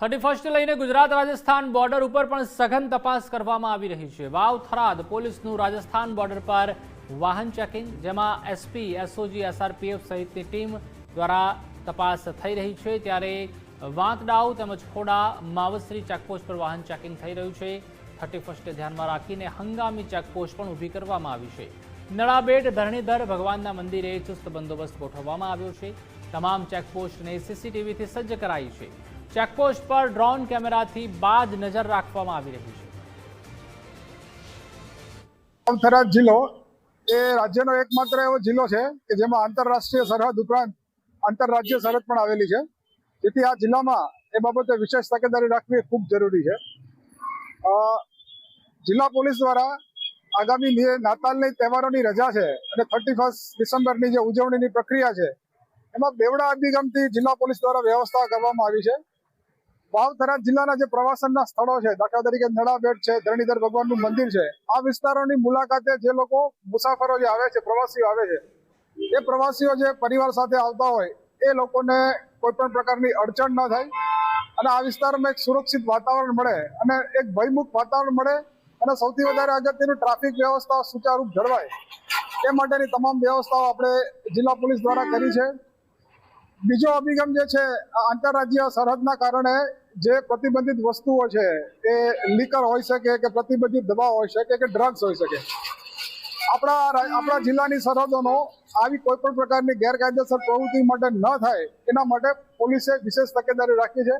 31 લઈને ગુજરાત રાજસ્થાન બોર્ડર ઉપર પણ સઘન તપાસ કરવામાં આવી રહી છે। વાવ થરાદ પોલીસનું રાજસ્થાન બોર્ડર પર વાહન ચેકિંગ, જેમાં એસપી, એસઓજી, એસઆરપીએફ સહિતની ટીમ દ્વારા તપાસ થઈ રહી છે। ત્યારે વાંકડાઉ તેમજ ખોડા માવસરી ચેકપોસ્ટ પર વાહન ચેકિંગ થઈ રહ્યું છે। 31 ધ્યાનમાં રાખીને હંગામી ચેકપોસ્ટ પણ ઊભી કરવામાં આવી છે। નળાબેટ ધરણીધર ભગવાનના મંદિરે ચુસ્ત બંદોબસ્ત ગોઠવવામાં આવ્યો છે। તમામ ચેકપોસ્ટને સીસીટીવીથી સજ્જ કરાઈ છે। ચેકપોસ્ટ પર ડ્રોન કેમેરાથી બાજ નજર રાખવામાં આવી રહી છે। થરાદ જિલ્લો એ રાજ્યનો એકમાત્ર એવો જિલ્લો છે કે જેમાં આંતરરાષ્ટ્રીય સરહદ ઉપરાંત આંતરરાજ્ય સરહદ પણ આવેલી છે, જેથી આ જિલ્લામાં એ બાબતે વિશેષ તકેદારી રાખવી ખૂબ જરૂરી છે। જિલ્લા પોલીસ દ્વારા આગામી નાતાલની તહેવારોની રજા છે અને 31 ડિસેમ્બરની જે ઉજવણીની પ્રક્રિયા છે એમાં બેવડા અભિગમથી જિલ્લા પોલીસ દ્વારા વ્યવસ્થા કરવામાં આવી છે। વાવ થરાદ જિલ્લાના જે પ્રવાસનના સ્થળો છે, દાખલા તરીકે નળાબેટ છે, ધરણીધર ભગવાનનું મંદિર છે, આ વિસ્તારોની મુલાકાતે જે લોકો મુસાફરો જે આવે છે, પ્રવાસીઓ આવે છે, એ પ્રવાસીઓ જે પરિવાર સાથે આવતા હોય એ લોકોને કોઈ પણ પ્રકારની અડચણ ન થાય અને આ વિસ્તારમાં એક સુરક્ષિત વાતાવરણ મળે અને એક ભયમુક્ત વાતાવરણ મળે અને સૌથી વધારે અગત્યનું ટ્રાફિક વ્યવસ્થા સુચારૂપ જળવાય એ માટેની તમામ વ્યવસ્થાઓ આપણે જિલ્લા પોલીસ દ્વારા કરી છે। બીજો અભિગમ જે છે, આંતરરાજ્ય સરહદના કારણે જે પ્રતિબંધિત વસ્તુઓ છે એ લીકર હોઈ શકે કે પ્રતિબંધિત દવા હોઈ શકે કે ડ્રગ્સ હોઈ શકે, આપણા જિલ્લાની સરહદોનો આવી કોઈ પણ પ્રકારની ગેરકાયદેસર પ્રવૃત્તિ માટે ન થાય એના માટે પોલીસે વિશેષ તકેદારી રાખી છે।